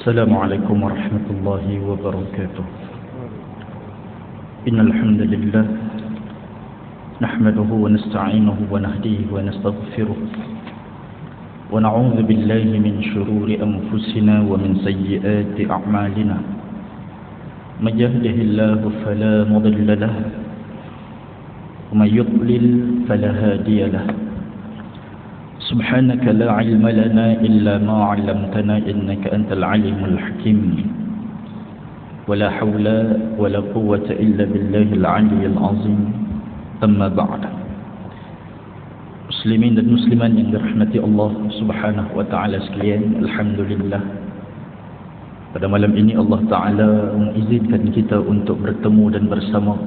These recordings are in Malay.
السلام عليكم ورحمة الله وبركاته. إن الحمد لله نحمده ونستعينه ونهديه ونستغفره ونعوذ بالله من شرور أنفسنا ومن سيئات أعمالنا. من يهده الله فلا مضل له ومن يضلل فلا هادي له. سبحانك لا علم لنا إلا ما علمتنا إنك أنت العليم الحكيم. ولا حول ولا قوة إلا بالله العلي العظيم. أما بعد. Muslimin dan muslimat yang dirahmati Allah Subhanahu wa taala sekalian, alhamdulillah. Pada malam ini Allah taala mengizinkan kita untuk bertemu dan bersama.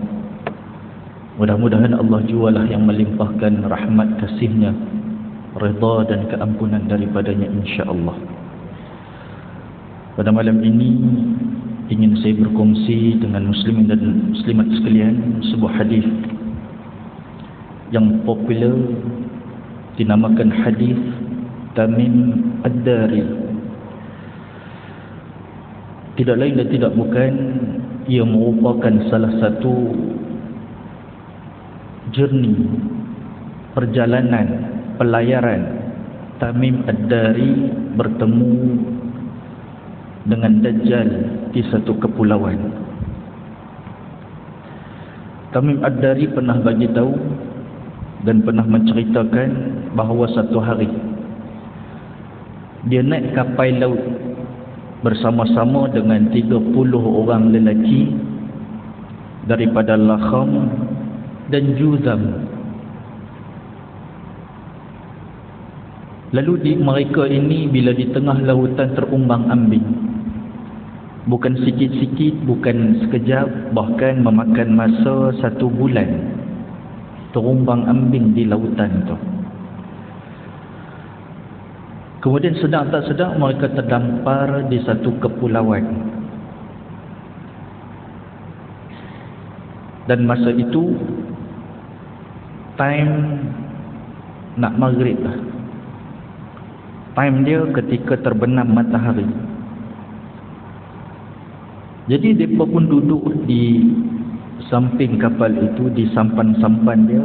Mudah-mudahan Allah jualah yang melimpahkan rahmat kasih-Nya, redha dan keampunan daripadanya insya-Allah. Pada malam ini ingin saya berkongsi dengan muslimin dan muslimat sekalian sebuah hadis yang popular dinamakan hadis Tamim Ad-Dari. Tidak lain dan tidak bukan, ia merupakan salah satu journey, perjalanan, pelayaran Tamim Ad-Dari bertemu dengan Dajjal di satu kepulauan. Tamim Ad-Dari pernah bagi tahu dan pernah menceritakan bahawa satu hari dia naik kapal laut bersama-sama dengan 30 orang lelaki daripada Lakham dan Juzam. Lalu mereka ini bila di tengah lautan terumbang-ambing, bukan sikit-sikit, bukan sekejap, bahkan memakan masa 1 bulan terumbang-ambing di lautan itu. Kemudian sedang tak sedang mereka terdampar di satu kepulauan. Dan masa itu time nak maghrib lah. Time dia ketika terbenam matahari. Jadi mereka pun duduk di samping kapal itu, di sampan-sampan dia,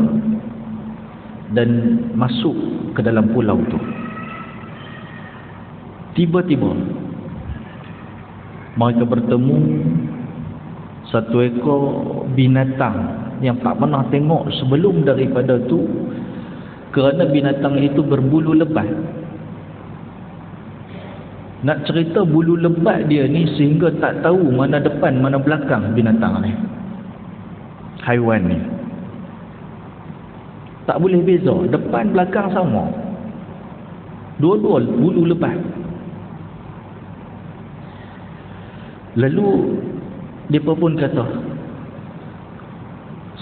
dan masuk ke dalam pulau itu. Tiba-tiba mereka bertemu satu ekor binatang yang tak pernah tengok sebelum daripada tu, kerana binatang itu berbulu lebat. Nak cerita bulu lebat dia ni sehingga tak tahu mana depan mana belakang binatang ni, haiwan ni. Tak boleh beza, depan belakang sama, dua-dua bulu lebat. Lalu mereka pun kata,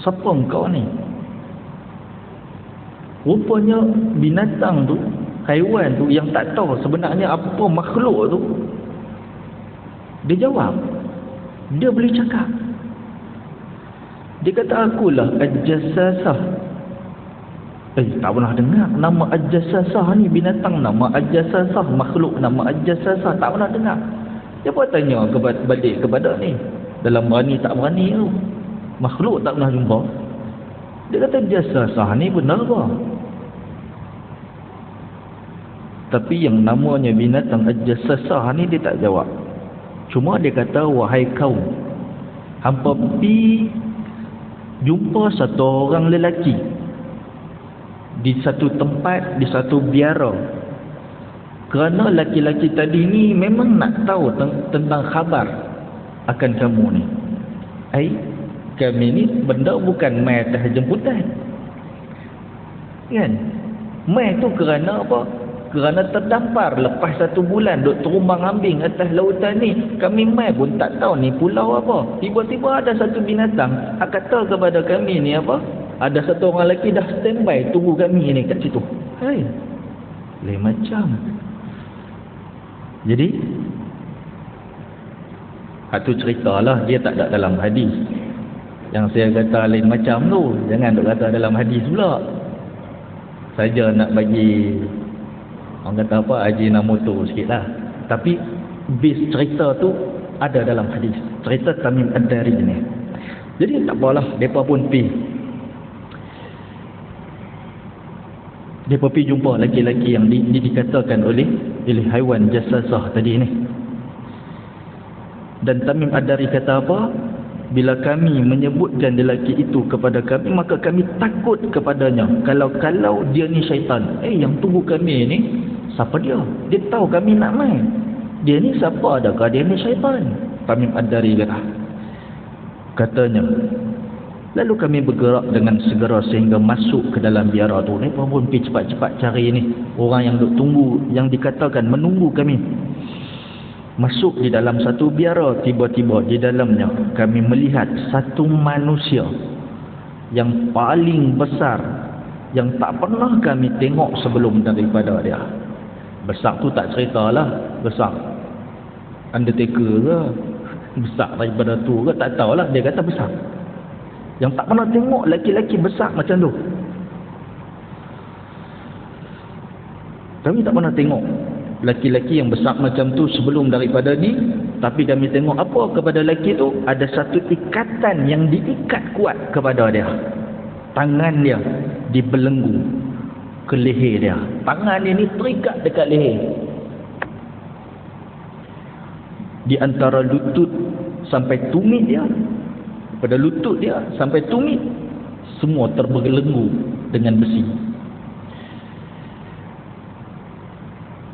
siapa engkau ni? Rupanya binatang tu, haiwan tu yang tak tahu sebenarnya apa makhluk tu, dia jawab, dia boleh cakap. Dia kata, akulah Al-Jassasah. Tak pernah dengar nama Al-Jassasah ni, binatang nama Al-Jassasah, makhluk nama Al-Jassasah, tak pernah dengar. Dia pun tanya balik kepada ni, dalam berani tak berani tu, makhluk tak pernah jumpa. Dia kata, Jassasah ni benar ke? Tapi yang namanya binatang Al-Jassasah ni dia tak jawab. Cuma dia kata, wahai kaum, hampa pergi jumpa satu orang lelaki di satu tempat, di satu biara. Kerana lelaki-lelaki tadi ni memang nak tahu tentang khabar akan kamu ni. Kami ni benda bukan mai atas jemputan, kan? Mai tu kerana apa? Kerana terdampar lepas 1 bulan duk terumbang-ambing atas lautan ni. Kami mai pun tak tahu ni pulau apa. Tiba-tiba ada satu binatang kata kepada kami ni apa? Ada satu orang lelaki dah standby tunggu kami ni kat situ. Lain macam. Jadi satu ceritalah, dia tak ada dalam hadis. Yang saya kata lain macam tu, jangan duk kata dalam hadis pula. Saja nak bagi, orang kata apa, ajinamoto sikit lah. Tapi base cerita tu ada dalam hadis, cerita Tamim Ad-Dari ni. Jadi tak apalah, mereka pun pergi. Mereka pergi jumpa lelaki-lelaki yang dikatakan oleh haiwan jasasah tadi ni. Dan Tamim Ad-Dari kata apa? Bila kami menyebutkan lelaki itu kepada kami, maka kami takut kepadanya. Kalau dia ni syaitan. Yang tunggu kami ni, siapa dia? Dia tahu kami nak main. Dia ni siapa? Adakah dia ni syaitan? Tamim Ad-Dari katanya. Lalu kami bergerak dengan segera sehingga masuk ke dalam biara tu. Mereka pun pergi cepat-cepat cari ni orang yang duk tunggu, yang dikatakan menunggu kami. Masuk di dalam satu biara, tiba-tiba di dalamnya kami melihat satu manusia yang paling besar yang tak pernah kami tengok sebelum daripada dia. Besar tu tak ceritalah, besar Undertaker ke, besar daripada tu ke, tak tahulah, dia kata besar. Yang tak pernah tengok lelaki-lelaki besar macam tu. Kami tak pernah tengok lelaki-lelaki yang besar macam tu sebelum daripada ni. Tapi kami tengok apa kepada lelaki tu, ada satu ikatan yang diikat kuat kepada dia. Tangan dia dibelenggu ke leher dia. Tangan dia ni terikat dekat leher. Di antara lutut sampai tumit dia, pada lutut dia sampai tumit, semua terbelenggu dengan besi.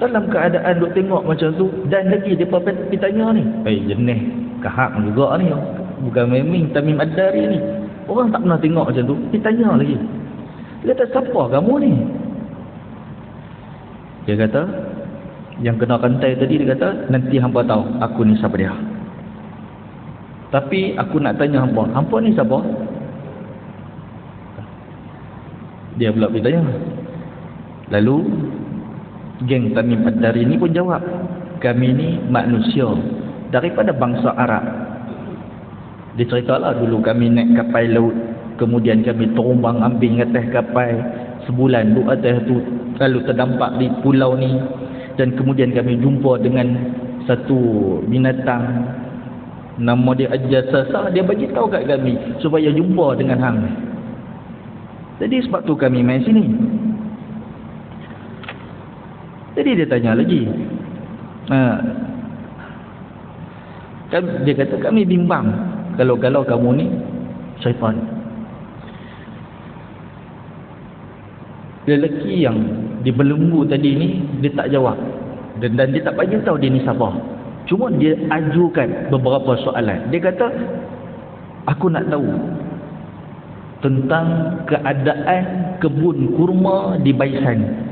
Dalam keadaan duk tengok macam tu, dan lagi dia pergi tanya ni, jenis kahak juga ni, bukan memang Tamim Ad-Dari ni, orang tak pernah tengok macam tu. Dia tanya lagi, dia kata, siapa kamu ni? Dia kata, yang kena rantai tadi, dia kata, nanti hampa tahu aku ni siapa dia. Tapi aku nak tanya hampa ni siapa? Dia pula pergi tanya. Lalu geng Tamim Ad-Dari ni pun jawab, kami ni manusia daripada bangsa Arab. Dia ceritalah dulu kami naik kapal laut, kemudian kami terumbang ambing atas kapal sebulan duduk atas tu, lalu terdampak di pulau ni, dan kemudian kami jumpa dengan satu binatang nama dia Ajasasa. Dia bagi tahu kat kami supaya jumpa dengan hang. Jadi sebab tu kami main sini. Jadi dia tanya lagi, dia kata kami bimbang kalau kamu ni syaitan. Lelaki yang dibelenggu tadi ni, dia tak jawab, dan dia tak bagi tahu dia ni siapa. Cuma dia ajukan beberapa soalan. Dia kata, aku nak tahu tentang keadaan kebun kurma di Baisan.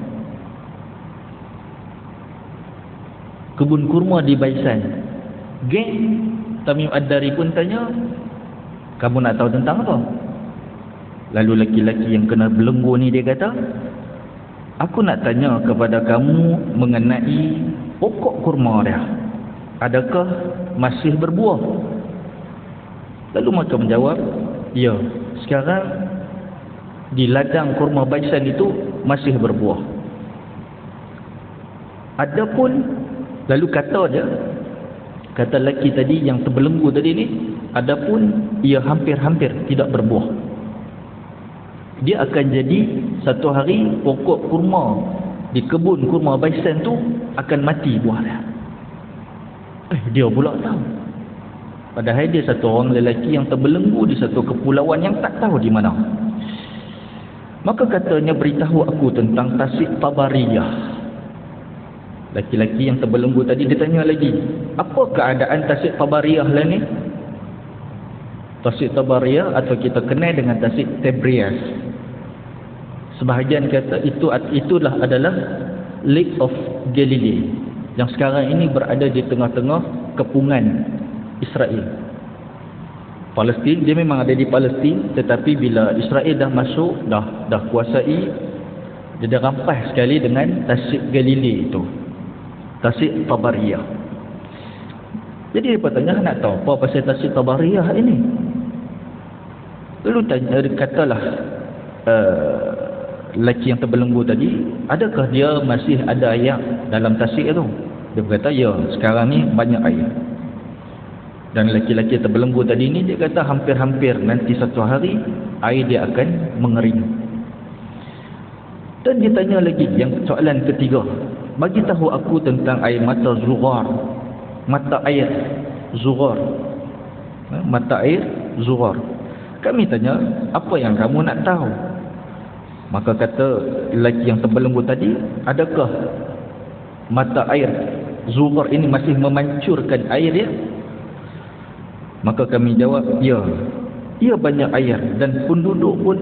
Kebun kurma di Baisan. Geng Tamim Ad-Dari pun tanya, kamu nak tahu tentang apa? Lalu lelaki-lelaki yang kena belenggu ni dia kata, aku nak tanya kepada kamu mengenai pokok kurma dia, adakah masih berbuah? Lalu mereka menjawab, ya, sekarang di ladang kurma Baisan itu masih berbuah. Adapun, lalu kata lelaki tadi yang terbelenggu tadi ni, adapun ia hampir-hampir tidak berbuah. Dia akan jadi satu hari pokok kurma di kebun kurma Baisan tu akan mati buah dia. Dia pula tahu. Padahal dia satu orang lelaki yang terbelenggu di satu kepulauan yang tak tahu di mana. Maka katanya, beritahu aku tentang Tasik Tabariyah. Laki-laki yang terbelenggu tadi ditanya lagi, apa keadaan Tasik Tabariyah lah ni? Tasik Tabariyah atau kita kenal dengan Tasik Tebrias. Sebahagian kata itulah adalah Lake of Galilee yang sekarang ini berada di tengah-tengah kepungan Israel. Palestin, dia memang ada di Palestin, tetapi bila Israel dah masuk, dah kuasai, dia dah rampas sekali dengan Tasik Galilee itu, Tasik Tabariyah. Jadi dia bertanya, nak tahu apa pasal Tasik Tabariyah ini? Lalu katalah lelaki yang terbelenggu tadi, adakah dia masih ada air dalam tasik itu? Dia berkata, ya, sekarang ni banyak air. Dan lelaki-lelaki terbelenggu tadi ni, dia kata hampir-hampir nanti satu hari air dia akan mengering. Dan dia tanya lagi, yang soalan ketiga, bagi tahu aku tentang air mata Zughar. Mata air Zughar. Mata air Zughar. Kami tanya, apa yang kamu nak tahu? Maka kata lelaki yang terbelenggu tadi, adakah mata air Zughar ini masih memancurkan air dia? Maka kami jawab, ya. Ia banyak air dan penduduk pun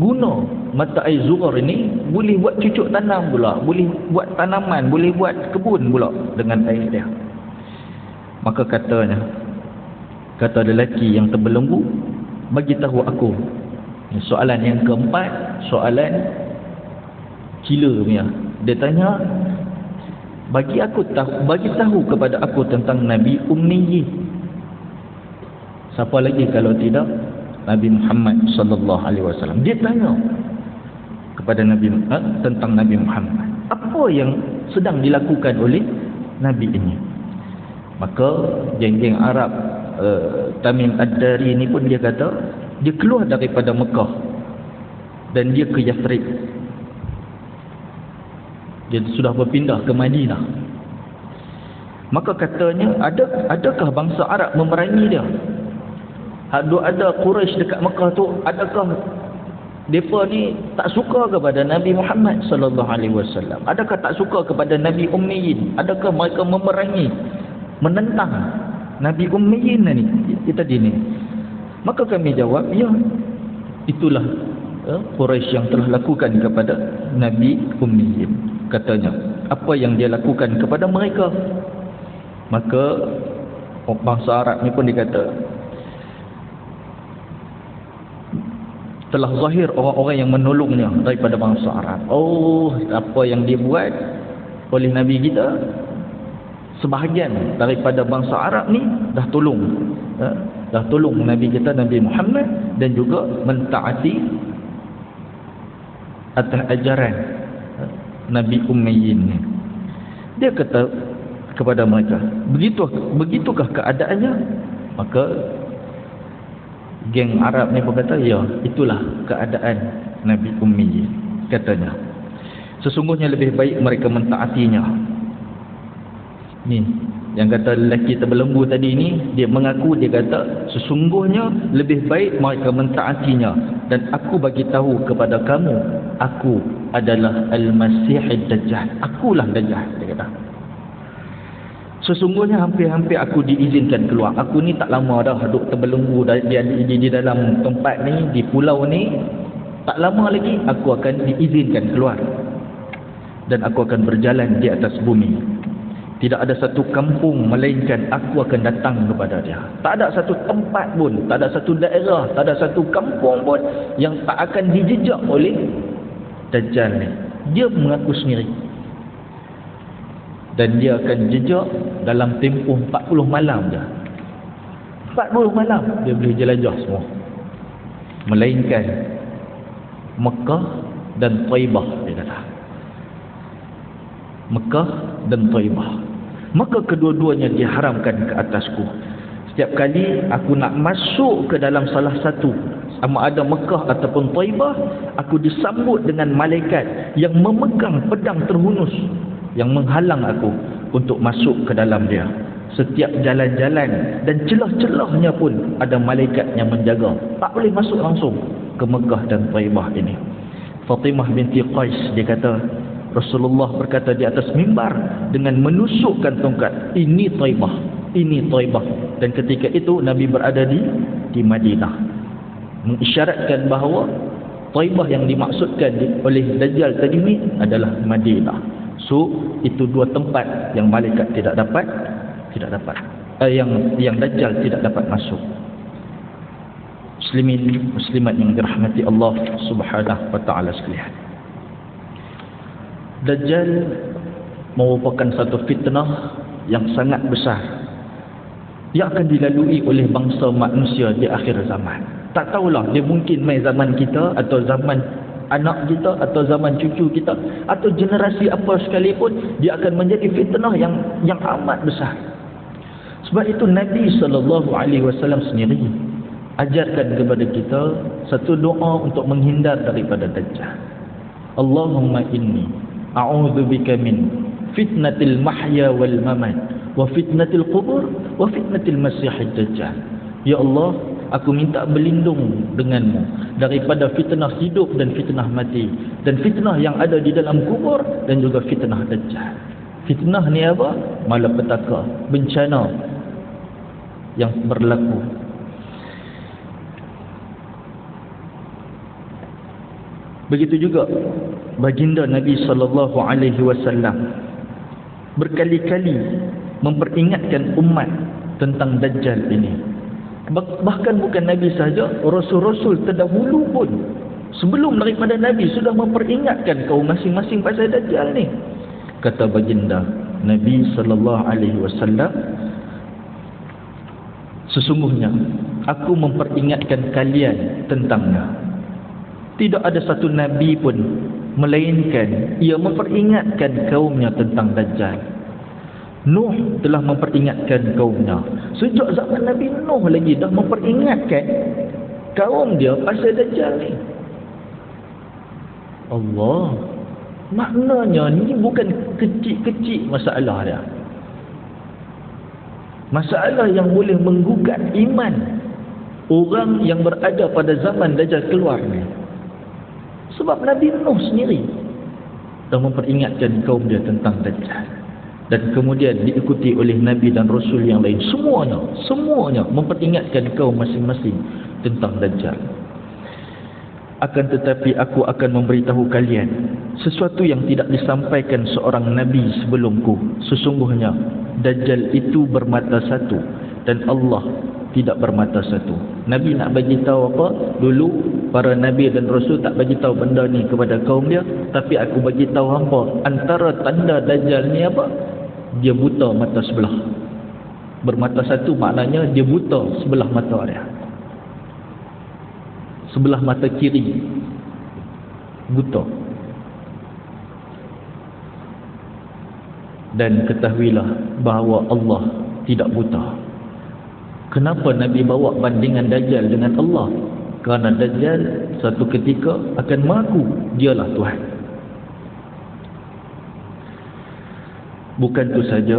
guna mata air Zughar ini, boleh buat cucuk tanam pula, boleh buat tanaman, boleh buat kebun pula dengan air dia. Maka kata lelaki yang terbelenggu, bagi tahu aku. Soalan yang keempat, soalan gila punya. Dia tanya, bagi tahu kepada aku tentang Nabi Ummi. Siapa lagi kalau tidak Nabi Muhammad sallallahu alaihi wasallam. Dia tanya kepada tentang Nabi Muhammad, apa yang sedang dilakukan oleh Nabi ini. Maka geng-geng Arab Tamim Ad-Dari ni pun dia kata, dia keluar daripada Mekah dan dia ke Yathrib. Dia sudah berpindah ke Madinah. Maka katanya, adakah bangsa Arab memerangi dia? Ada Quraisy dekat Mekah tu, adakah mereka ni tak suka kepada Nabi Muhammad sallallahu alaihi wasallam? Adakah tak suka kepada Nabi Ummiyin? Adakah mereka memerangi, menentang Nabi Ummiyin ni tadi ni? Maka kami jawab, ya, itulah Quraisy yang telah lakukan kepada Nabi Ummiyin. Katanya, apa yang dia lakukan kepada mereka? Maka bangsa Arab ni pun dikata, telah zahir orang-orang yang menolongnya daripada bangsa Arab. Oh, apa yang dia buat oleh Nabi kita, sebahagian daripada bangsa Arab ni dah tolong Nabi kita, Nabi Muhammad, dan juga mentaati atas ajaran Nabi Ummiyin ni. Dia kata kepada mereka, begitukah keadaannya? Maka geng Arab ni berkata, ya, itulah keadaan Nabi Ummi. Katanya, sesungguhnya lebih baik mereka mentaatinya. Ni yang kata lelaki terbelenggu tadi ni, dia mengaku, dia kata sesungguhnya lebih baik mereka mentaatinya, dan aku bagi tahu kepada kamu, aku adalah Al-Masih Ad-Dajjal. Akulah Dajjal, dia kata. Sesungguhnya hampir-hampir aku diizinkan keluar. Aku ni tak lama dah duduk terbelenggu di dalam tempat ni, di pulau ni. Tak lama lagi aku akan diizinkan keluar, dan aku akan berjalan di atas bumi. Tidak ada satu kampung melainkan aku akan datang kepada dia. Tak ada satu tempat pun, tak ada satu daerah, tak ada satu kampung pun yang tak akan dijejak oleh Dajjal ni. Dia mengaku sendiri. Dan dia akan jejak dalam tempoh 40 malam je. 40 malam dia boleh jelajah semua, melainkan Mekah dan Taibah, dia kata. Mekah dan Taibah. Maka kedua-duanya diharamkan ke atasku. Setiap kali aku nak masuk ke dalam salah satu, sama ada Mekah ataupun Taibah, aku disambut dengan malaikat yang memegang pedang terhunus, yang menghalang aku untuk masuk ke dalam dia. Setiap jalan-jalan dan celah-celahnya pun ada malaikat yang menjaga. Tak boleh masuk langsung ke Mekah dan Taibah ini. Fatimah binti Qais, dia kata, Rasulullah berkata di atas mimbar dengan menusukkan tongkat, ini Taibah, ini Taibah. Dan ketika itu Nabi berada di Madinah, mengisyaratkan bahawa Taibah yang dimaksudkan oleh Dajjal tadi ni adalah Madinah. So itu dua tempat yang malaikat tidak dapat yang Dajjal tidak dapat masuk. Muslimin muslimat yang dirahmati Allah Subhanahu wa taala sekalian, Dajjal merupakan satu fitnah yang sangat besar yang akan dilalui oleh bangsa manusia di akhir zaman. Tak tahulah, dia mungkin main zaman kita atau zaman anak kita atau zaman cucu kita atau generasi apa sekalipun, dia akan menjadi fitnah yang amat besar. Sebab itu Nabi SAW sendiri ajarkan kepada kita satu doa untuk menghindar daripada Dajjal. Allahumma inni a'udzubika min fitnatil mahya wal mamat wa fitnatil qubur wa fitnatil masiihid dajjal. Ya Allah, aku minta berlindung denganmu daripada fitnah hidup dan fitnah mati, dan fitnah yang ada di dalam kubur, dan juga fitnah Dajjal. Fitnah ni apa? Malapetaka, bencana yang berlaku. Begitu juga baginda Nabi SAW berkali-kali memperingatkan umat tentang Dajjal ini. Bahkan bukan Nabi sahaja, Rasul-Rasul terdahulu pun sebelum daripada Nabi sudah memperingatkan kaum masing-masing pasal Dajjal ni. Kata baginda Nabi SAW, sesungguhnya aku memperingatkan kalian tentangnya. Tidak ada satu Nabi pun melainkan ia memperingatkan kaumnya tentang Dajjal. Nuh telah memperingatkan kaumnya. Sejak zaman Nabi Nuh lagi dah memperingatkan kaum dia pasal Dajjal ni. Allah, maknanya ni bukan kecil-kecil masalah dia. Masalah yang boleh menggugat iman orang yang berada pada zaman Dajjal keluar ni. Sebab Nabi Nuh sendiri dah memperingatkan kaum dia tentang Dajjal, dan kemudian diikuti oleh Nabi dan Rasul yang lain. Semuanya memperingatkan kaum masing-masing tentang Dajjal. Akan tetapi aku akan memberitahu kalian sesuatu yang tidak disampaikan seorang Nabi sebelumku. Sesungguhnya Dajjal itu bermata satu dan Allah tidak bermata satu. Nabi nak bagi tahu apa? Dulu para Nabi dan Rasul tak bagi tahu benda ni kepada kaum dia, tapi aku bagi tahu hangpa antara tanda Dajjal ni apa? Dia buta mata sebelah. Bermata satu maknanya dia buta sebelah mata dia. Sebelah mata kiri buta. Dan ketahuilah bahawa Allah tidak buta. Kenapa Nabi bawa bandingan Dajjal dengan Allah? Kerana Dajjal satu ketika akan mengaku dialah Tuhan. Bukan itu saja,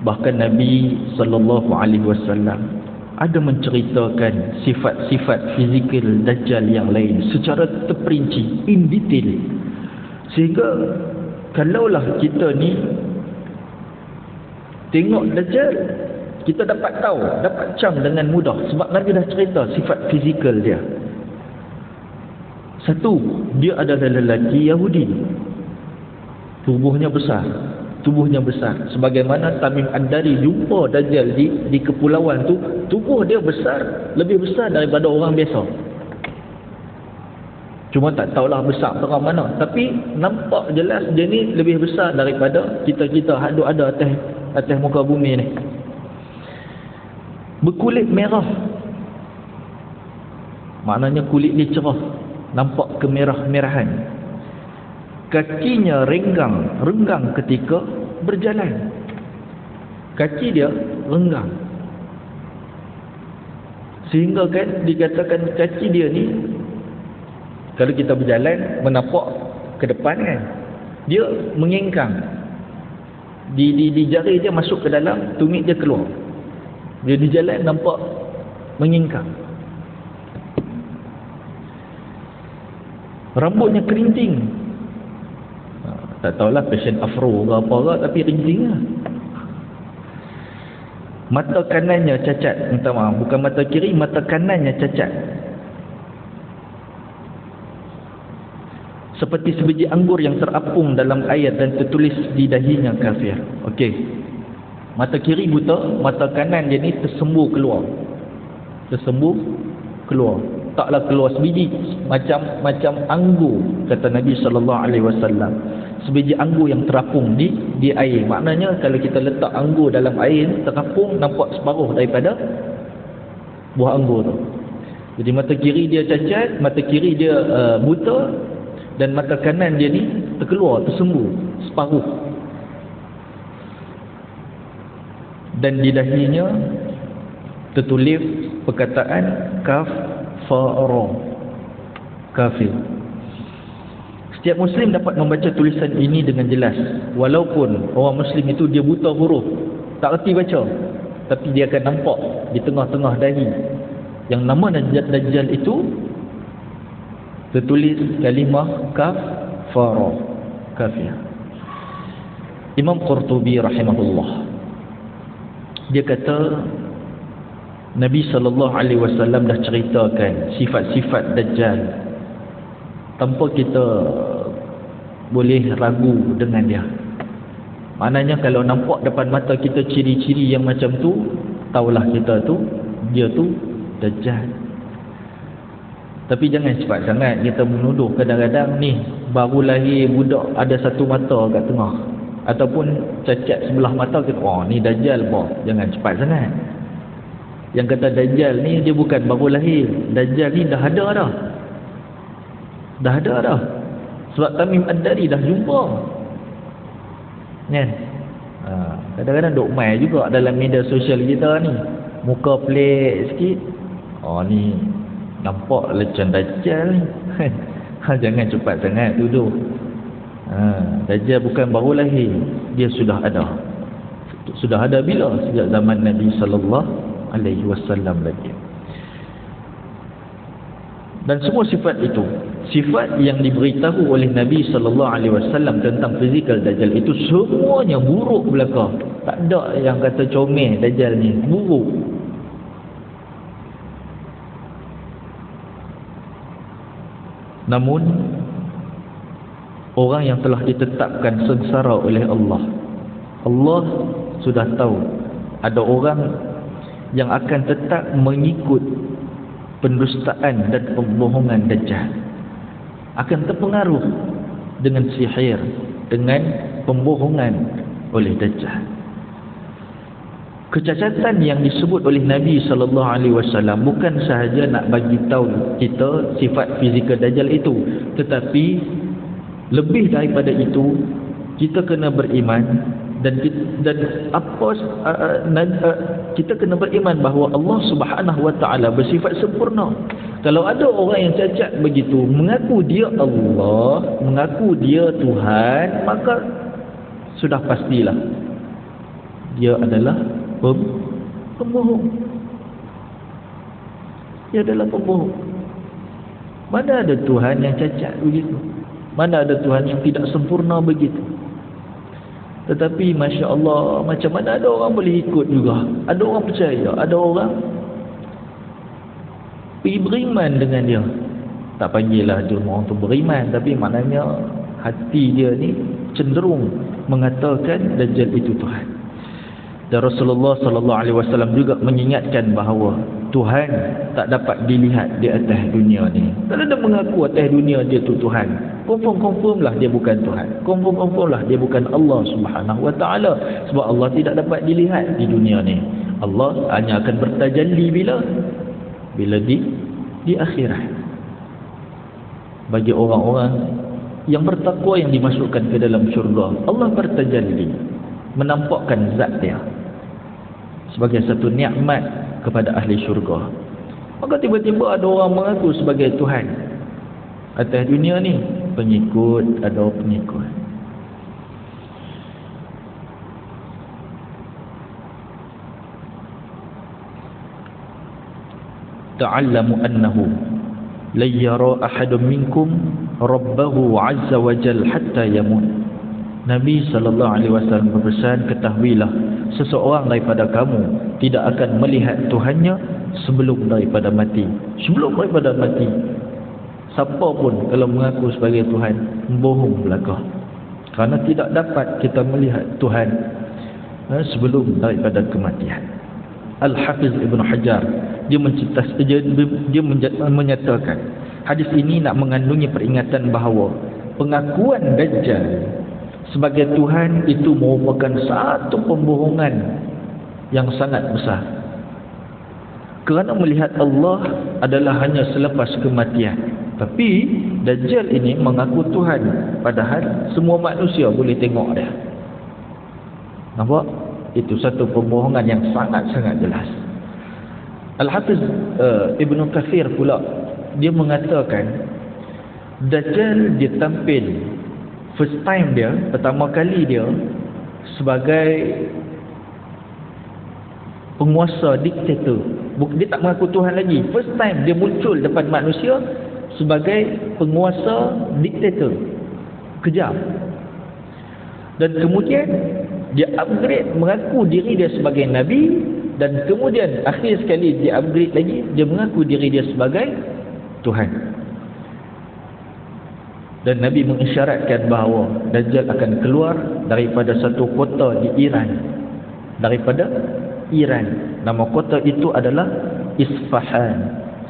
bahkan Nabi SAW ada menceritakan sifat-sifat fizikal Dajjal yang lain secara terperinci, in detail. Sehingga kalaulah kita ni tengok Dajjal, kita dapat tahu, dapat cam dengan mudah. Sebab Nabi dah cerita sifat fizikal dia. Satu, dia adalah lelaki Yahudi. Tubuhnya besar. Sebagaimana Tamim Ad-Dari jumpa Dajjal di kepulauan tu, tubuh dia besar, lebih besar daripada orang biasa. Cuma tak tahulah besar terang mana, tapi nampak jelas dia ni lebih besar daripada kita ada atas muka bumi ni. Berkulit merah, maknanya kulit dia cerah, nampak kemerah-merahan. Kakinya renggang ketika berjalan. Kaki dia renggang, sehingga kan dikatakan kaki dia ni kalau kita berjalan menapak ke depan kan, dia mengengkang. Di jari dia masuk ke dalam, tumit dia keluar. Dia di jalan nampak mengingkang. Rambutnya kerinting. Tak tahulah fashion afro ke apa ke, tapi kerinting lah. Mata kanannya cacat. Minta maaf, bukan mata kiri, mata kanannya cacat. Seperti sebiji anggur yang terapung dalam air dan tertulis di dahinya kafir. Okey. Mata kiri buta, mata kanan dia ni tersembuh keluar. Taklah keluar sebiji, macam anggur, kata Nabi SAW. Sebiji anggur yang terapung di air. Maknanya kalau kita letak anggur dalam air terapung, nampak separuh daripada buah anggur tu. Jadi mata kiri dia cacat, mata kiri dia buta, dan mata kanan dia ni terkeluar, tersembuh separuh. Dan di dahinya tertulis perkataan kafara, kafir. Setiap Muslim dapat membaca tulisan ini dengan jelas, walaupun orang Muslim itu dia buta huruf, tak erti baca, tapi dia akan nampak di tengah-tengah dahi yang nama Dajjal itu tertulis kalimah kafara, kafir. Imam Qurtubi rahimahullah, dia kata Nabi SAW dah ceritakan sifat-sifat Dajjal tanpa kita boleh ragu dengan dia. Maknanya kalau nampak depan mata kita ciri-ciri yang macam tu, tahulah kita tu, dia tu Dajjal. Tapi jangan cepat sangat kita menuduh. Kadang-kadang ni baru lahir budak ada satu mata kat tengah, ataupun cacat sebelah mata kita, oh ni Dajjal boh. Jangan cepat sangat. Yang kata Dajjal ni dia bukan baru lahir. Dajjal ni dah ada dah. Dah ada dah. Sebab Tamim Ad-Dari dah jumpa. Kan? Kadang-kadang duk main juga dalam media sosial kita ni. Muka pelik sikit. Oh ni nampak macam Dajjal ni. Jangan cepat sangat duduk. Dajjal bukan baru lahir. Dia sudah ada. Sudah ada bila? Sejak zaman Nabi SAW lagi. Dan semua sifat itu, sifat yang diberitahu oleh Nabi SAW tentang fizikal Dajjal itu semuanya buruk belaka. Tak ada yang kata comel Dajjal ni, buruk. Namun orang yang telah ditetapkan sengsara oleh Allah, Allah sudah tahu ada orang yang akan tetap mengikut pendustaan dan pembohongan Dajjal, akan terpengaruh dengan sihir, dengan pembohongan oleh Dajjal. Kecacatan yang disebut oleh Nabi SAW bukan sahaja nak bagi tahu kita sifat fizikal Dajjal itu, tetapi lebih daripada itu kita kena beriman kita kena beriman bahawa Allah Subhanahu Wa Taala bersifat sempurna. Kalau ada orang yang cacat begitu, mengaku dia Allah, mengaku dia Tuhan, maka sudah pastilah dia adalah pembohong. Dia adalah pembohong. Mana ada Tuhan yang cacat begitu? Mana ada Tuhan yang tidak sempurna begitu? Tetapi Masya Allah, macam mana ada orang boleh ikut juga. Ada orang percaya, ada orang pergi beriman dengan dia. Tak panggillah dia orang tu beriman, tapi maknanya hati dia ni cenderung mengatakan Dajjal itu Tuhan. Dan Rasulullah SAW juga mengingatkan bahawa Tuhan tak dapat dilihat di atas dunia ni. Tak ada mengaku atas dunia dia tu Tuhan. Confirm lah dia bukan Tuhan. Confirm lah dia bukan Allah Subhanahu Wa Taala. Sebab Allah tidak dapat dilihat di dunia ni. Allah hanya akan bertajalli bila di akhirat. Bagi orang-orang yang bertakwa yang dimasukkan ke dalam syurga, Allah bertajalli, menampakkan zat dia sebagai satu nikmat kepada ahli syurga. Maka tiba-tiba ada orang mengaku sebagai Tuhan atas dunia ni. Pengikut, ada pengikut. Ta'allamu annahu la yara ahadun minkum rabbahu azza wa jal hatta yamut. Nabi SAW berpesan, ketahuilah seseorang daripada kamu tidak akan melihat Tuhannya sebelum daripada mati. Sebelum daripada mati. Siapa pun kalau mengaku sebagai Tuhan, bohong belaka. Kerana tidak dapat kita melihat Tuhan sebelum daripada kematian. Al-Hafiz Ibn Hajar dia menyatakan hadis ini nak mengandungi peringatan bahawa pengakuan Dajjal sebagai Tuhan itu merupakan satu pembohongan yang sangat besar. Kerana melihat Allah adalah hanya selepas kematian. Tapi Dajjal ini mengaku Tuhan, padahal semua manusia boleh tengok dia. Nampak? Itu satu pembohongan yang sangat-sangat jelas. Al-Hafiz Ibn Kathir pula, dia mengatakan Dajjal dia tampil first time dia, pertama kali dia sebagai penguasa diktator. Dia tak mengaku Tuhan lagi. First time dia muncul depan manusia sebagai penguasa diktator, kejam. Dan kemudian dia upgrade, mengaku diri dia sebagai Nabi. Dan kemudian akhir sekali dia upgrade lagi, dia mengaku diri dia sebagai Tuhan. Dan Nabi mengisyaratkan bahawa Dajjal akan keluar daripada satu kota di Iran. Daripada Iran. Nama kota itu adalah Isfahan.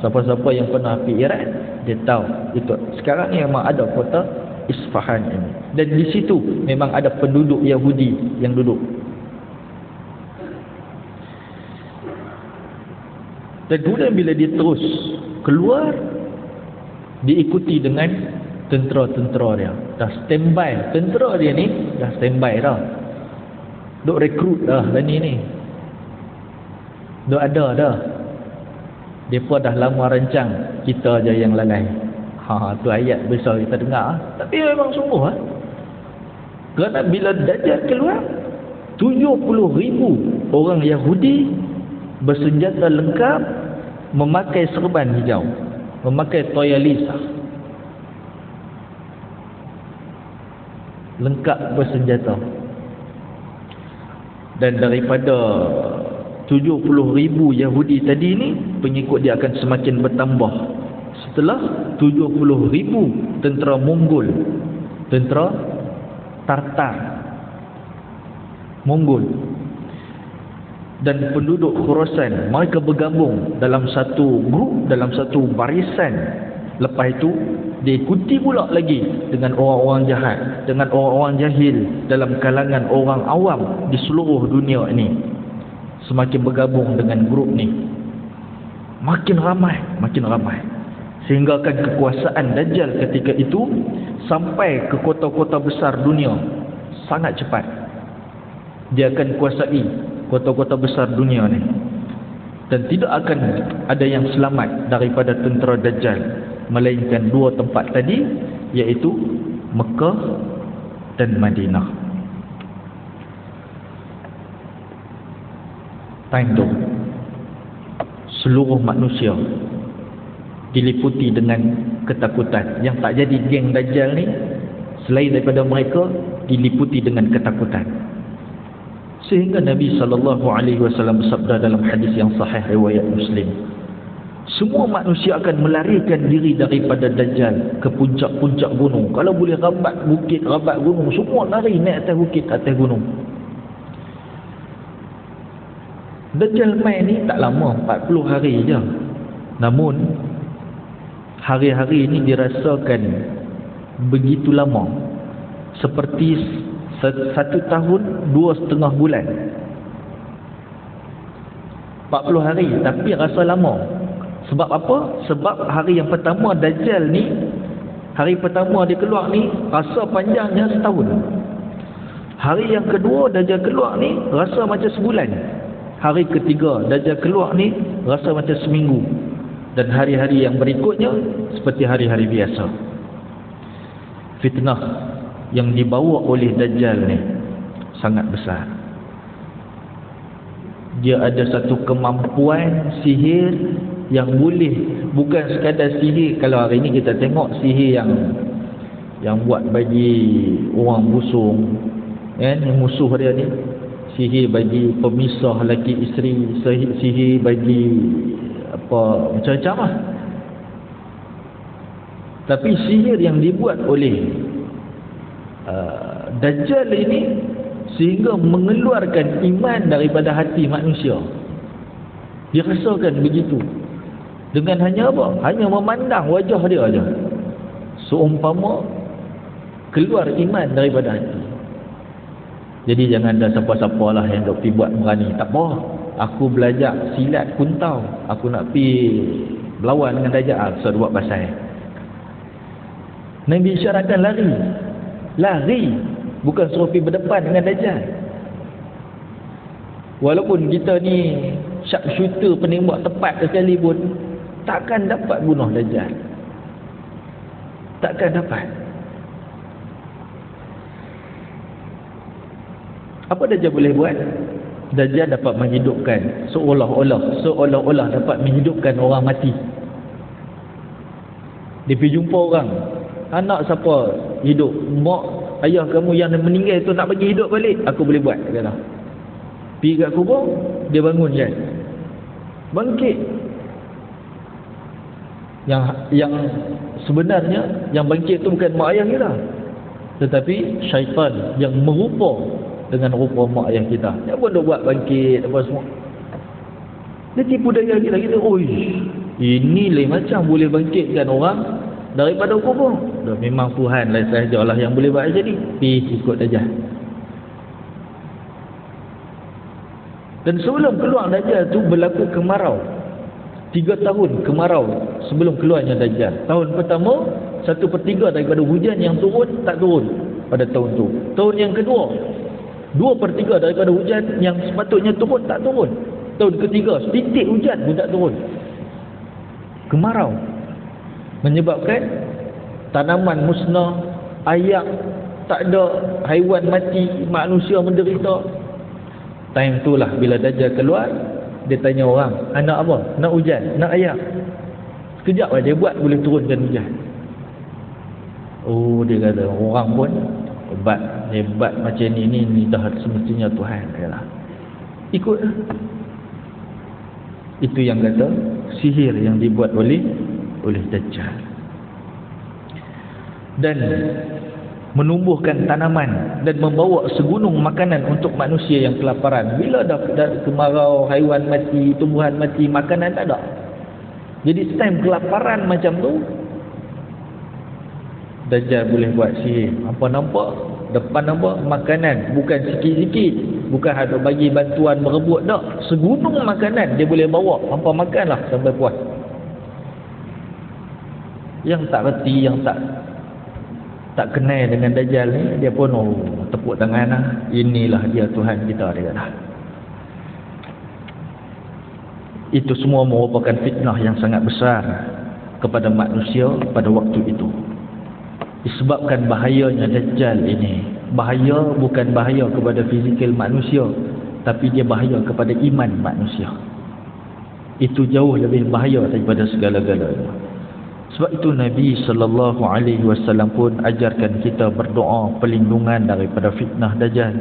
Siapa-siapa yang pernah pergi Iran, dia tahu itu. Sekarang ni memang ada kota Isfahan ini. Dan di situ memang ada penduduk Yahudi yang duduk. Dan kemudian bila dia terus keluar, diikuti dengan tentera-tentera dia. Dah standby. Tentera dia ni dah standby dah. Duk rekrut dah ni. Duk ada dah. Mereka dah lama rancang, kita je yang lalai. Tu ayat besar kita dengar. Tapi memang sungguh. Kerana bila Dajjal keluar, 70,000 orang Yahudi bersenjata lengkap, memakai serban hijau, memakai toyalisa, lengkap bersenjata. Dan daripada 70,000 Yahudi tadi ni, pengikut dia akan semakin bertambah setelah 70,000 tentera Mongol, tentera Tartar Mongol dan penduduk Khurasan, mereka bergabung dalam satu grup, dalam satu barisan. Lepas itu diikuti pula lagi dengan orang-orang jahat, dengan orang-orang jahil dalam kalangan orang awam di seluruh dunia ini. Semakin bergabung dengan grup ni, makin ramai. Sehingga kan kekuasaan Dajjal ketika itu sampai ke kota-kota besar dunia sangat cepat. Dia akan kuasai kota-kota besar dunia ni. Dan tidak akan ada yang selamat daripada tentera Dajjal, melainkan dua tempat tadi, iaitu Mekah dan Madinah. Time tu seluruh manusia diliputi dengan ketakutan. Yang tak jadi geng Dajjal ni, selain daripada mereka, diliputi dengan ketakutan. Sehingga Nabi SAW bersabda dalam hadis yang sahih riwayat Muslim, semua manusia akan melarikan diri daripada Dajjal ke puncak-puncak gunung. Kalau boleh rabat bukit, rabat gunung, semua lari naik atas bukit, atas gunung. Dajjal main ni tak lama, 40 hari je. Namun hari-hari ini dirasakan begitu lama, seperti 1 tahun 2,5 bulan. 40 hari tapi rasa lama. Sebab apa? Sebab hari yang pertama Dajjal ni, hari pertama dia keluar ni, rasa panjangnya setahun. Hari yang kedua Dajjal keluar ni, rasa macam sebulan. Hari ketiga Dajjal keluar ni, rasa macam seminggu. Dan hari-hari yang berikutnya seperti hari-hari biasa. Fitnah yang dibawa oleh Dajjal ni sangat besar. Dia ada satu kemampuan sihir yang boleh, bukan sekadar sihir. Kalau hari ni kita tengok sihir yang buat bagi orang busung, kan, musuh dia ni, sihir bagi pemisah laki isteri, sihir bagi apa, macam-macam lah. Tapi sihir yang dibuat oleh Dajjal ini sehingga mengeluarkan iman daripada hati manusia. Dirasakan begitu. Dengan hanya apa? Hanya memandang wajah dia aja, seumpama keluar iman daripada hati. Jadi jangan ada siapa-siapa lah yang dok pergi buat berani. Tak apa. aku belajar silat kuntau, aku nak pergi berlawan dengan Dajjal. So dia buat pasal. Nabi isyaratkan lari, bukan suruh pergi berdepan dengan Dajjal. Walaupun kita ni sharpshooter, penembak tepat sekali pun, takkan dapat bunuh Dajjal. Takkan dapat. Apa Dajjal boleh buat? Dajjal dapat menghidupkan, seolah-olah dapat menghidupkan orang mati. Dia pergi jumpa orang, anak siapa hidup, mak ayah kamu yang meninggal tu nak bagi hidup balik, aku boleh buat, kata. Pergi kat kubur, dia bangun kan, bangkit. Yang sebenarnya yang bangkit tu bukan mak ayah kita, tetapi syaitan yang merupa dengan rupa mak ayah kita. Dia pun dah buat bangkit apa semua. Dia tipu daya kita. Oi, ini lain macam boleh bangkitkan orang daripada kubur. Dah memang Tuhan lah sahajalah yang boleh buat jadi. Pergi ikut Dajjal. Dan sebelum keluar Dajjal tu berlaku kemarau. 3 tahun kemarau sebelum keluarnya Dajjal. Tahun pertama 1/3 daripada hujan yang turun tak turun pada tahun tu. Tahun yang kedua 2/3 daripada hujan yang sepatutnya turun tak turun. Tahun ketiga setitik hujan pun tak turun. Kemarau menyebabkan tanaman musnah, ayak tak ada, haiwan mati, manusia menderita. Time itulah bila Dajjal keluar, dia tanya orang, nak apa? Nak hujan? Nak ayak? Sekejap aja dia buat boleh turunkan hujan. Oh, dia kata orang pun hebat macam ni dah semestinya Tuhan, kata. Ikut. Itu yang kata sihir yang dibuat oleh Dajjal. Dan menumbuhkan tanaman dan membawa segunung makanan untuk manusia yang kelaparan. Bila dah kemarau, haiwan mati, tumbuhan mati, makanan tak ada. Jadi time kelaparan macam tu, Dajjal boleh buat sihir. Apa nampak? Depan nampak makanan, bukan sikit-sikit, bukan ada bagi bantuan merebut, tak. Segunung makanan dia boleh bawa. Hampa makanlah sampai puas. Yang tak reti, yang tak kenal dengan Dajjal ni, dia pun tepuk tangan lah. Inilah dia Tuhan kita, dia kata. Itu semua merupakan fitnah yang sangat besar kepada manusia pada waktu itu. Disebabkan bahayanya Dajjal ini. Bahaya bukan bahaya kepada fizikal manusia, tapi dia bahaya kepada iman manusia. Itu jauh lebih bahaya daripada segala-galanya. Sebab itu Nabi SAW pun ajarkan kita berdoa perlindungan daripada fitnah Dajjal.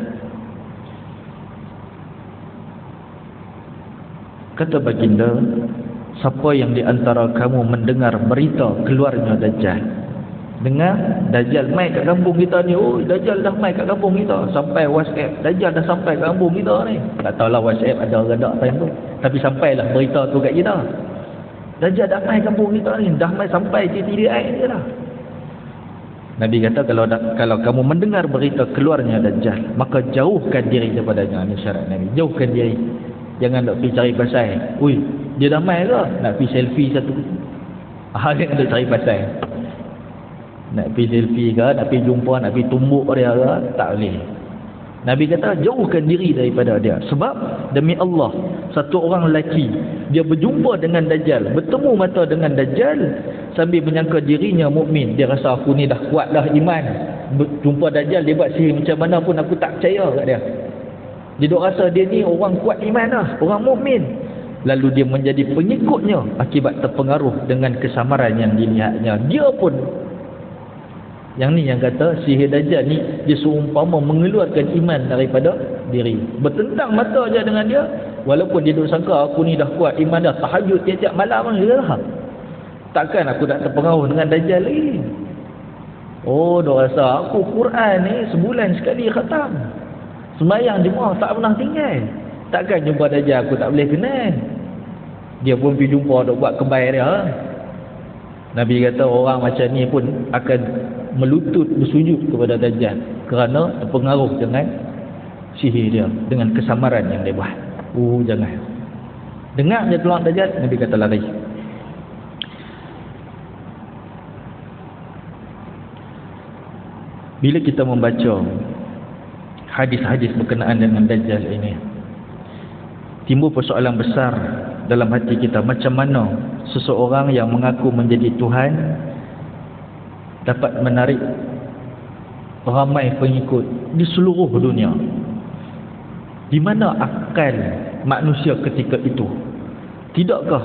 Kata baginda, siapa yang di antara kamu mendengar berita keluarnya Dajjal, dengar Dajjal mai kat kampung kita ni, oh Dajjal dah mai kat kampung kita, sampai WhatsApp Dajjal dah sampai kat kampung kita ni. Tak tahulah WhatsApp ada ke tak time tu, tapi sampailah berita tu kat kita. Dajjal dah mai kampung kita ni, dah mai sampai TTDI ni dah. Nabi kata kalau kamu mendengar berita keluarnya Dajjal, maka jauhkan diri daripadanya. Ini syarat Nabi, jauhkan diri. Jangan nak pergi cari pasal. Ui, dia dah mai ke? Nak pergi selfie satu. Dia nak cari pasal. Nak pergi selfie ke, nak pergi jumpa, nak pergi tumbuk dia ke, tak boleh. Nabi kata jauhkan diri daripada dia. Sebab demi Allah, satu orang lelaki dia berjumpa dengan Dajjal, bertemu mata dengan Dajjal sambil menyangka dirinya mukmin. Dia rasa aku ni dah kuat dah iman. Jumpa Dajjal, dia buat sihir macam mana pun aku tak percaya kat dia. Dia duk rasa dia ni orang kuat iman lah, orang mukmin. Lalu dia menjadi pengikutnya akibat terpengaruh dengan kesamaran yang dilihatnya. Dia pun, yang ni yang kata sihir Dajjal ni, dia seumpama mengeluarkan iman daripada diri. Bertentang mata je dengan dia, walaupun dia duk sangka aku ni dah kuat iman dah, tahajud tiap-tiap malam dia lah. Takkan aku tak terpengaruh dengan Dajjal lagi. Oh, dia rasa aku Quran ni sebulan sekali khatam, sembahyang jemaah tak pernah tinggal. Takkan jumpa Dajjal aku tak boleh kenal. Dia pun pergi jumpa, duk buat kebaya dia. Nabi kata orang macam ni pun akan melutut bersujud kepada Dajjal kerana terpengaruh dengan sihir dia, dengan kesamaran yang dia buat. Jangan. Dengar je keluar Dajjal, Nabi kata lari. Bila kita membaca hadis-hadis berkenaan dengan Dajjal ini, timbul persoalan besar dalam hati kita. Macam mana seseorang yang mengaku menjadi Tuhan dapat menarik ramai pengikut di seluruh dunia? Di mana akal manusia ketika itu? Tidakkah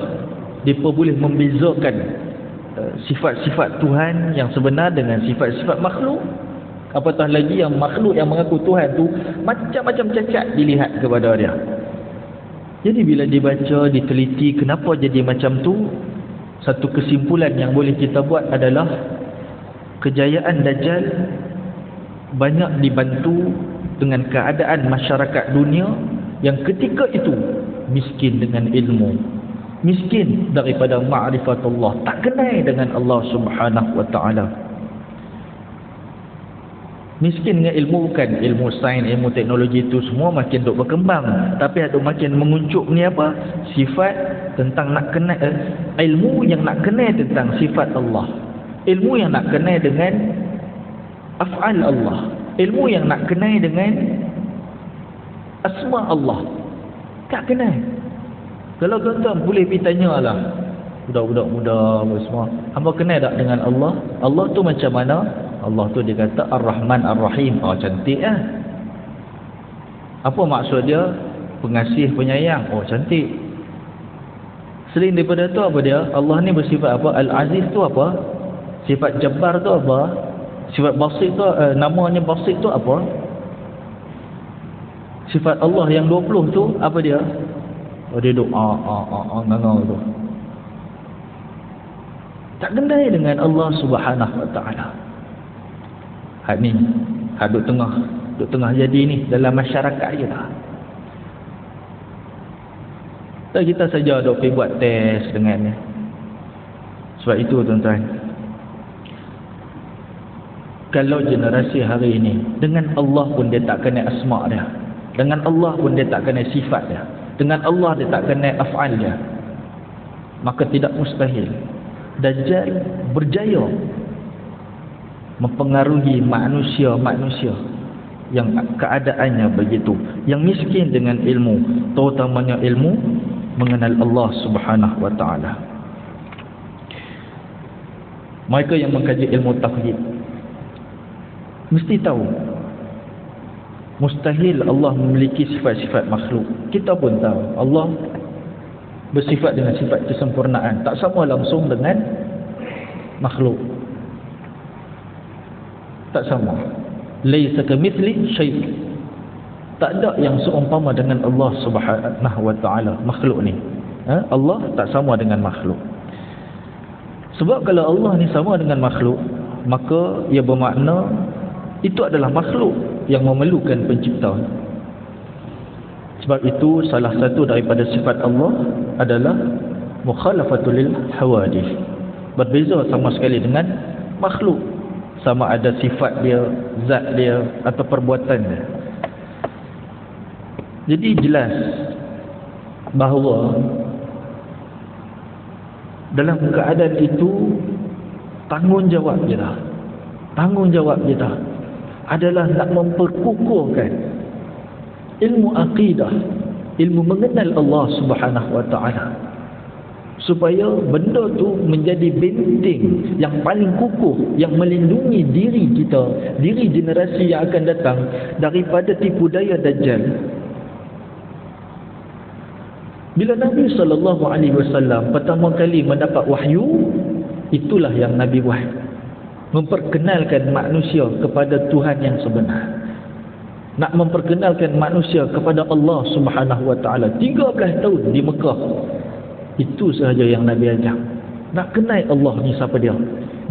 mereka boleh membezakan sifat-sifat Tuhan yang sebenar dengan sifat-sifat makhluk? Apatah lagi yang makhluk yang mengaku Tuhan tu macam-macam cacat dilihat kepada dia. Jadi bila dibaca, diteliti kenapa jadi macam tu, satu kesimpulan yang boleh kita buat adalah kejayaan Dajjal banyak dibantu dengan keadaan masyarakat dunia yang ketika itu miskin dengan ilmu, miskin daripada ma'rifatullah, tak kenal dengan Allah Subhanahu wa ta'ala. Miskin dengan ilmu, bukan ilmu sains, ilmu teknologi itu semua makin duk berkembang, tapi ada makin menguncup ni apa? Sifat tentang nak kenal, ilmu yang nak kenal tentang sifat Allah, ilmu yang nak kenal dengan af'al Allah, ilmu yang nak kenal dengan asma Allah. Tak kenal. Kalau tuan-tuan boleh pergi tanyalah budak-budak muda semua, hamba kenal tak dengan Allah? Allah tu macam mana? Allah tu dia kata Ar-Rahman Ar-Rahim. Cantik lah. Apa maksud dia? Pengasih, penyayang. Cantik. Selain daripada tu apa dia? Allah ni bersifat apa? Al-Aziz tu apa? Sifat Jabbar tu apa? Sifat Basit tu, namanya Basit tu apa? Sifat Allah yang 20 tu apa dia? Dia duk ngangau tu. Tak kenal dengan Allah Subhanahu wa ta'ala. Hak ni, hak duk tengah jadi ni dalam masyarakat kita. Tak kita saja duk pergi buat test dengan ni. Sebab itu tuan-tuan, kalau generasi hari ini dengan Allah pun dia tak kenal asma' dia, dengan Allah pun dia tak kenal sifat dia, dengan Allah dia tak kenal af'al dia, maka tidak mustahil Dajjal berjaya mempengaruhi manusia-manusia yang keadaannya begitu, yang miskin dengan ilmu, terutamanya ilmu mengenal Allah Subhanahu wa ta'ala. Mereka yang mengkaji ilmu tauhid mesti tahu mustahil Allah memiliki sifat-sifat makhluk. Kita pun tahu Allah bersifat dengan sifat kesempurnaan, tak sama langsung dengan makhluk. Tak sama. Laisa kamitsli syai'. Tak ada yang seumpama dengan Allah Subhanahu wa ta'ala makhluk ni. Allah tak sama dengan makhluk. Sebab kalau Allah ni sama dengan makhluk, maka ia bermakna itu adalah makhluk yang memerlukan pencipta. Sebab itu salah satu daripada sifat Allah adalah mukhalafatul lil hawadith. Berbeza sama sekali dengan makhluk, sama ada sifat dia, zat dia atau perbuatan dia. Jadi jelas bahawa dalam keadaan itu tanggungjawab kita adalah nak memperkukuhkan ilmu akidah, ilmu mengenal Allah Subhanahu wa ta'ala, supaya benda tu menjadi benteng yang paling kukuh yang melindungi diri kita, diri generasi yang akan datang daripada tipu daya Dajjal. Bila Nabi SAW pertama kali mendapat wahyu, itulah yang Nabi buat, memperkenalkan manusia kepada Tuhan yang sebenar, nak memperkenalkan manusia kepada Allah Subhanahu wa ta'ala. 13 tahun di Mekah, itu sahaja yang Nabi ajak. Nak kenal Allah ni siapa dia.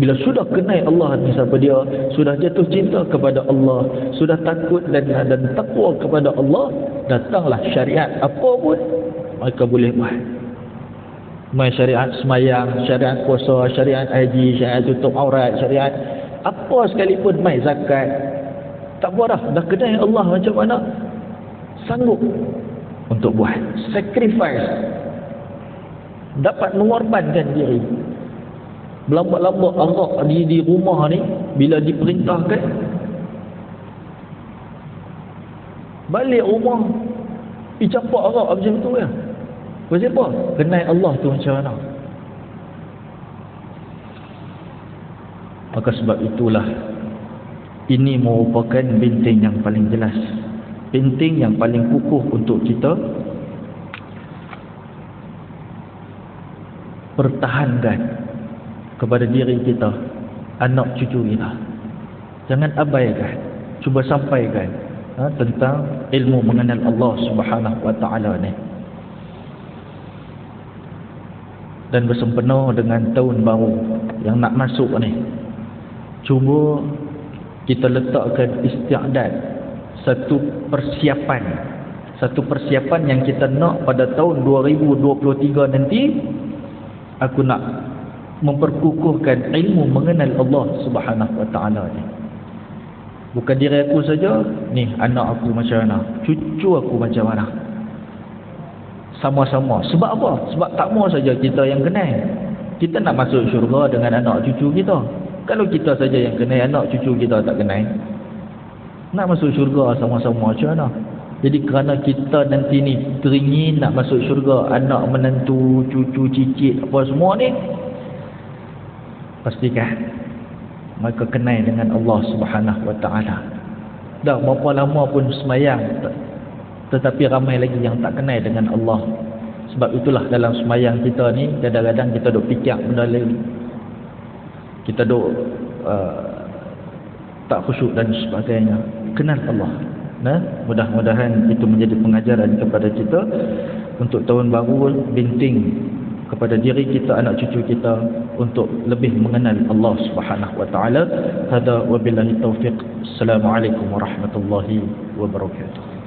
Bila sudah kenal Allah ni siapa dia, sudah jatuh cinta kepada Allah, sudah takut dan takwa kepada Allah, datanglah syariat apa pun mereka boleh buat. Mai syariat semayang, syariat puasa, syariat haji, syariat tutup aurat, syariat apa sekalipun, mai zakat. Tak apa dah kenal Allah macam mana, sanggup untuk buat sacrifice, dapat mengorbankan diri. Berlambat-lambat arak di rumah ni, bila diperintahkan balik rumah, pergi campak arak macam tu ya. Pasal apa? Kenal Allah tu macam mana. Maka sebab itulah, ini merupakan benteng yang paling jelas, benteng yang paling kukuh untuk kita pertahankan kepada diri kita, anak cucu kita. Jangan abaikan, cuba sampaikan tentang ilmu mengenal Allah Subhanahu wa taala ni. Dan bersempena dengan tahun baru yang nak masuk ni, cuba kita letakkan istiadat, satu persiapan yang kita nak pada tahun 2023 nanti. Aku nak memperkukuhkan ilmu mengenal Allah Subhanahu wa taala ni. Bukan diri aku saja, ni anak aku macam mana, cucu aku macam mana. Sama-sama. Sebab apa? Sebab tak mau saja kita yang kenal. Kita nak masuk syurga dengan anak cucu kita. Kalau kita saja yang kenal, anak cucu kita tak kenal, nak masuk syurga sama-sama macam mana? Jadi kerana kita nanti ni teringin nak masuk syurga, anak menantu, cucu, cicit, apa semua ni, pastikan mereka kenal dengan Allah Subhanahu wa taala. Dah berapa lama pun semayang, tetapi ramai lagi yang tak kenal dengan Allah. Sebab itulah dalam semayang kita ni, kadang-kadang kita duk fikir benda lain, kita duk tak khusyuk dan sebagainya. Kenal Allah. Nah, mudah-mudahan itu menjadi pengajaran kepada kita untuk tahun baru, benteng kepada diri kita, anak cucu kita, untuk lebih mengenal Allah Subhanahu wa taala. Hada wabillahi taufiq. Assalamualaikum warahmatullahi wabarakatuh.